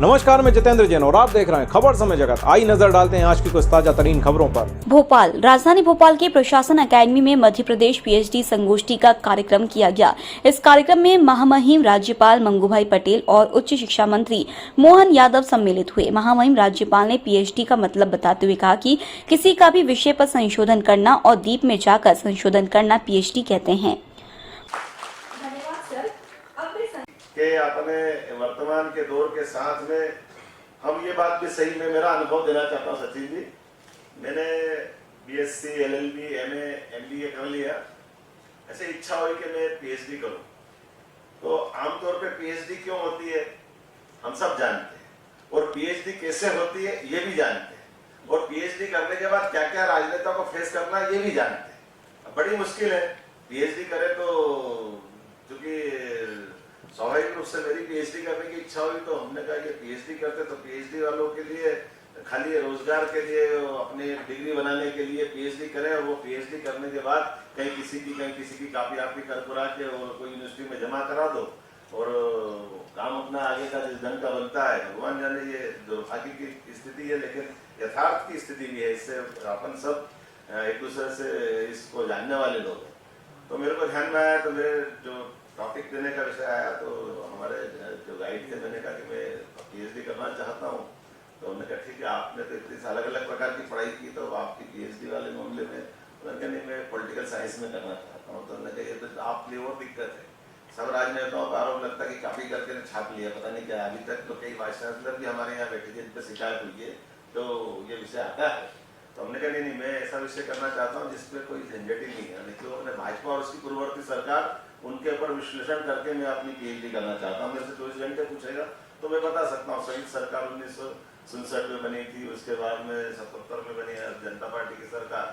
नमस्कार, मैं जितेंद्र जैन और आप देख रहे हैं खबर समय जगत। आई नजर डालते हैं आज की कुछ ताजा तरीन खबरों पर। भोपाल, राजधानी भोपाल के प्रशासन अकादमी में मध्य प्रदेश पीएचडी संगोष्ठी का कार्यक्रम किया गया। इस कार्यक्रम में महामहिम राज्यपाल मंगूभाई पटेल और उच्च शिक्षा मंत्री मोहन यादव सम्मिलित हुए। महामहिम राज्यपाल ने पीएचडी का मतलब बताते हुए कहा कि किसी का भी विषय पर संशोधन करना और दीप में जाकर संशोधन करना पीएचडी कहते हैं। कि अपने वर्तमान के दौर के साथ में हम ये बात भी सही में मेरा अनुभव देना चाहता हूँ सचिन जी। मैंने बीएससी, एलएलबी, एमए, एमबीए कर लिया। ऐसे इच्छा हुई कि मैं पीएचडी करूँ। तो आमतौर पे पीएचडी क्यों होती है हम सब जानते हैं, और पीएचडी कैसे होती है ये भी जानते हैं, और पीएचडी करने के बाद क्या क्या राजनेता को फेस करना ये भी जानते हैं। बड़ी मुश्किल है पीएचडी करे तो, क्योंकि स्वाभाविक रूप से मेरी पीएचडी करने की इच्छा हुई तो हमने कहा कि पीएचडी करते तो पीएचडी वालों के लिए खाली रोजगार के लिए अपनी डिग्री बनाने के लिए पीएचडी करें, और वो पीएचडी करने के बाद कहीं किसी की कापी आपी कर पुरा के और कोई यूनिवर्सिटी में जमा करा दो और काम अपना आगे का जिस ढंग का बनता है। भगवान जाने ये दुर्भाग्य की स्थिति है, लेकिन यथार्थ की स्थिति भी है। इससे अपन सब एक दूसरे से इसको जानने वाले लोग हैं। तो मेरे को ध्यान में आया, तो मेरे जो टॉपिक देने का विषय आया तो हमारे जो गाइड थे, मैंने कहा कि मैं पीएचडी करना चाहता हूँ। तो उन्होंने कहा ठीक है, आपने तो इतनी अलग अलग प्रकार की पढ़ाई की, तो आपकी पीएचडी वाले मामले में उन्होंने कहा नहीं मैं पॉलिटिकल साइंस में करना चाहता हूँ। तो उन्होंने कहा ये तो आपके लिए और दिक्कत है। सब राजनेताओं का आरोप लगता है कि कॉपी करके छाप लिया, पता नहीं क्या। अभी तक तो कई वाइस चांसलर भी हमारे यहाँ बैठे जिन पर शिकायत हुई है, तो ये विषय आता है। तो हमने कहा नहीं मैं ऐसा विषय करना चाहता हूँ जिसमें कोई झंझट ही नहीं है। लेकिन अपने भाजपा और उसकी पूर्ववर्ती सरकार उनके ऊपर विश्लेषण करके मैं अपनी पीएचडी करना चाहता हूँ। मेरे से 24 घंटे पूछेगा तो मैं बता सकता हूँ। संयुक्त सरकार 1967 में बनी थी, उसके बाद में 77 में बनी जनता पार्टी की सरकार,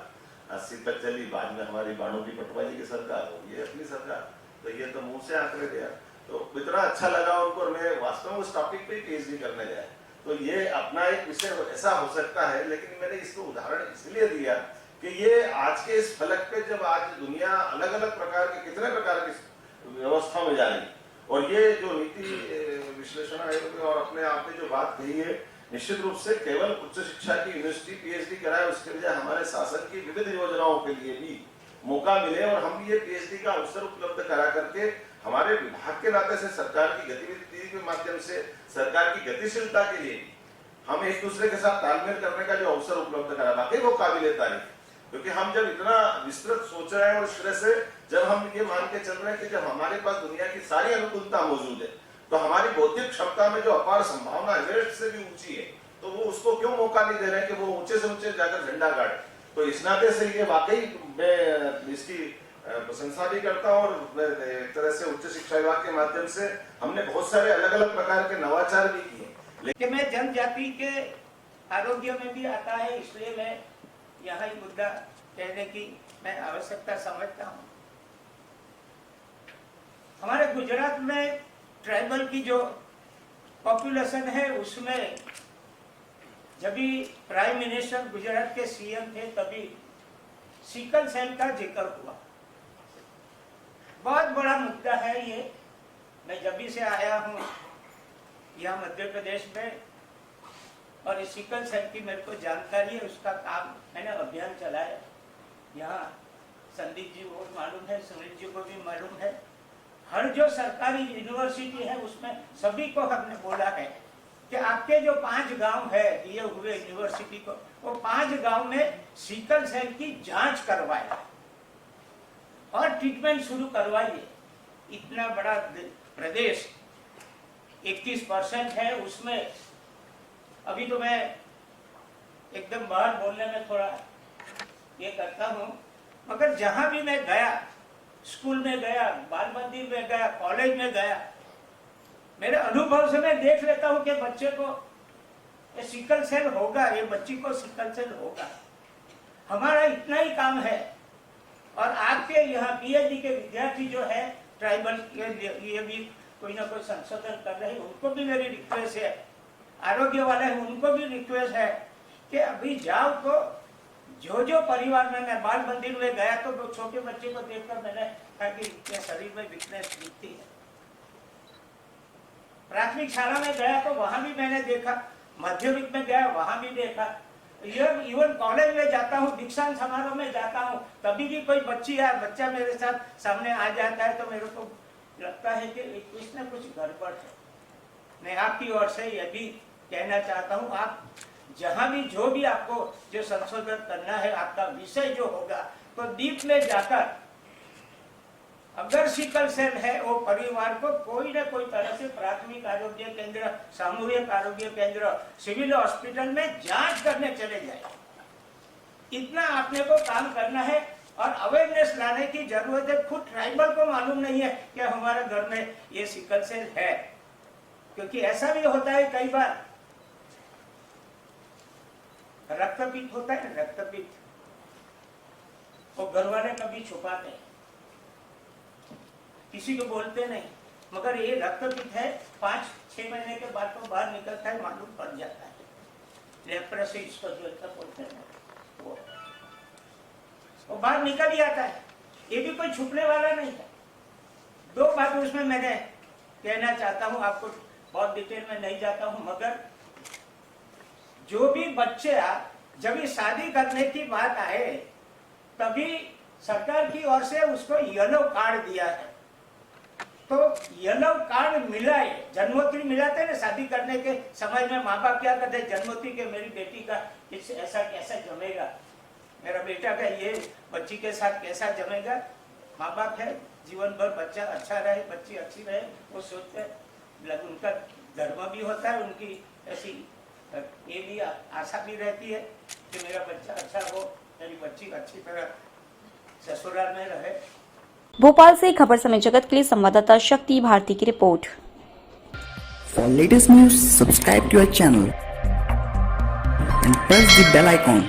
80 तक चली, बाद में हमारी बाणोजी पटवारी की सरकार, ये अपनी सरकार। तो ये तो मुंह से आंकड़े दिया, तो इतना अच्छा लगा उनको, और मैं वास्तव में उस टॉपिक पे पीएचडी करने गया। तो ये अपना एक विषय ऐसा हो सकता है, लेकिन मैंने इसको उदाहरण इसलिए दिया कि ये आज के इस फलक पे जब आज दुनिया अलग अलग प्रकार के कितने प्रकार की व्यवस्था में जा रही, और ये जो नीति विश्लेषण आयोग और अपने आप ने जो बात कही है, निश्चित रूप से केवल उच्च शिक्षा की यूनिवर्सिटी पीएचडी कराए उसके बजाय हमारे शासन की विविध योजनाओं के लिए भी मौका मिले, और हम ये पीएचडी का अवसर उपलब्ध करा करके हमारे विभाग के नाते से सरकार की गतिविधि के माध्यम से सरकार की गतिशीलता के लिए हम एक दूसरे के साथ तालमेल करने का जो अवसर उपलब्ध करा, वाकई वो काबिले तारीफ। क्योंकि हम जब इतना विस्तृत सोच रहे हैं और इस तरह से जब हम ये मान के चल रहे हैं कि जब हमारे पास दुनिया की सारी अनुकूलता मौजूद है, तो हमारी बौद्धिक क्षमता में जो अपार संभावना एवरेस्ट से भी ऊंची है, तो वो उसको क्यों मौका नहीं दे रहे हैं कि वो ऊंचे से ऊंचे जाकर झंडा गाड़े। तो इस नाते से ये वाकई मैं इसकी प्रशंसा भी करता हूँ, और एक तरह से उच्च शिक्षा विभाग के माध्यम से हमने बहुत सारे अलग अलग प्रकार के नवाचार भी किए। लेकिन मैं जनजाति के आरोग्य में भी आता है, इसलिए मैं यहाँ ही मुद्दा कहने की मैं आवश्यकता समझता हूँ। हमारे गुजरात में ट्राइबल की जो पॉपुलेशन है, उसमें जब भी प्राइम मिनिस्टर गुजरात के सीएम थे तभी सिकल सेल का जिक्र हुआ। बहुत बड़ा मुद्दा है ये। मैं जब भी से आया हूँ यहाँ मध्य प्रदेश में, और इस सिकल सेल की मेरे को जानकारी है, उसका काम मैंने अभियान चलाया। यहाँ संदीप जी को मालूम है, सुनील जी को भी मालूम है। हर जो सरकारी यूनिवर्सिटी है उसमें सभी को हमने बोला है कि आपके जो 5 गांव है दिए हुए यूनिवर्सिटी को, वो 5 गांव में सिकल सेल की जांच करवाए और ट्रीटमेंट शुरू करवाइए। इतना बड़ा प्रदेश 21% है, उसमें अभी तो मैं एकदम बाहर बोलने में थोड़ा ये करता हूँ, मगर जहां भी मैं गया, स्कूल में गया, बाल मंदिर में गया, कॉलेज में गया, मेरे अनुभव से मैं देख लेता हूँ कि बच्चे को ये सिकल सेल होगा, ये बच्ची को सिकल सेल होगा। हमारा इतना ही काम है। और आपके यहाँ पीएचडी के विद्यार्थी जो है ट्राइबल के लिए भी कोई ना कोई संशोधन कर रहे हैं, उनको भी मेरी रिक्वेस्ट है। आरोग्य वाले हैं उनको भी रिक्वेस्ट है कि अभी जाओ तो जो परिवार में मैं बाल मंदिर में गया तो छोटे बच्चे को देखकर मैंने कहा कि शरीर में वीकनेस दिखती है। प्राथमिक शाला में गया तो वहां भी मैंने देखा, माध्यमिक में गया वहां भी देखा, इवन कॉलेज में जाता हूँ, दीक्षांत समारोह में जाता हूँ, तभी भी कोई बच्ची या बच्चा मेरे साथ सामने आ जाता है तो मेरे को लगता है कि कुछ न कुछ गड़बड़ है। मैं आपकी ओर से यह भी कहना चाहता हूँ, आप जहां भी जो भी आपको जो संशोधन करना है, आपका विषय जो होगा, तो डीप में जाकर अगर सिकल सेल है वो परिवार को कोई न कोई तरह से प्राथमिक आरोग्य केंद्र, सामूहिक आरोग्य केंद्र, सिविल हॉस्पिटल में जांच करने चले जाए। इतना आपने को काम करना है और अवेयरनेस लाने की जरूरत है। खुद ट्राइबल को मालूम नहीं है कि हमारे घर में ये सिकल सेल है, क्योंकि ऐसा भी होता है कई बार रक्तपित्त होता है ना, रक्तपित्त वो घर वाले कभी छुपाते हैं, किसी को बोलते नहीं, मगर ये रक्तपित्त है 5-6 महीने के बाद तो बाहर निकलता है, मालूम पड़ जाता है। लेप्रोसी इसको जो बोलते हैं वो बाहर निकल ही आता है, ये भी कोई छुपने वाला नहीं है। 2 बात उसमें मैंने कहना चाहता हूँ, आपको बहुत डिटेल में नहीं जाता हूँ, मगर जो भी बच्चे जब ये शादी करने की बात आए तभी सरकार की ओर से उसको येलो कार्ड दिया है। तो येलो कार्ड मिला है, जन्मोत्तरी मिलाते ना शादी करने के समय में, माँ बाप क्या करते हैं, जन्मोत्तरी के मेरी बेटी का ऐसा कैसा जमेगा, मेरा बेटा का ये बच्ची के साथ कैसा जमेगा। माँ बाप है, जीवन भर बच्चा अच्छा रहे, बच्ची अच्छी रहे, वो सोचते हैं, उनका धर्म भी होता है, उनकी ऐसी ये भी आशा भी रहती है कि मेरा बच्चा अच्छा हो, मेरी बच्ची अच्छी तरह ससुराल में रहे। भोपाल से खबर समय जगत के लिए संवाददाता शक्ति भारती की report. For latest news, subscribe to our channel and press the bell icon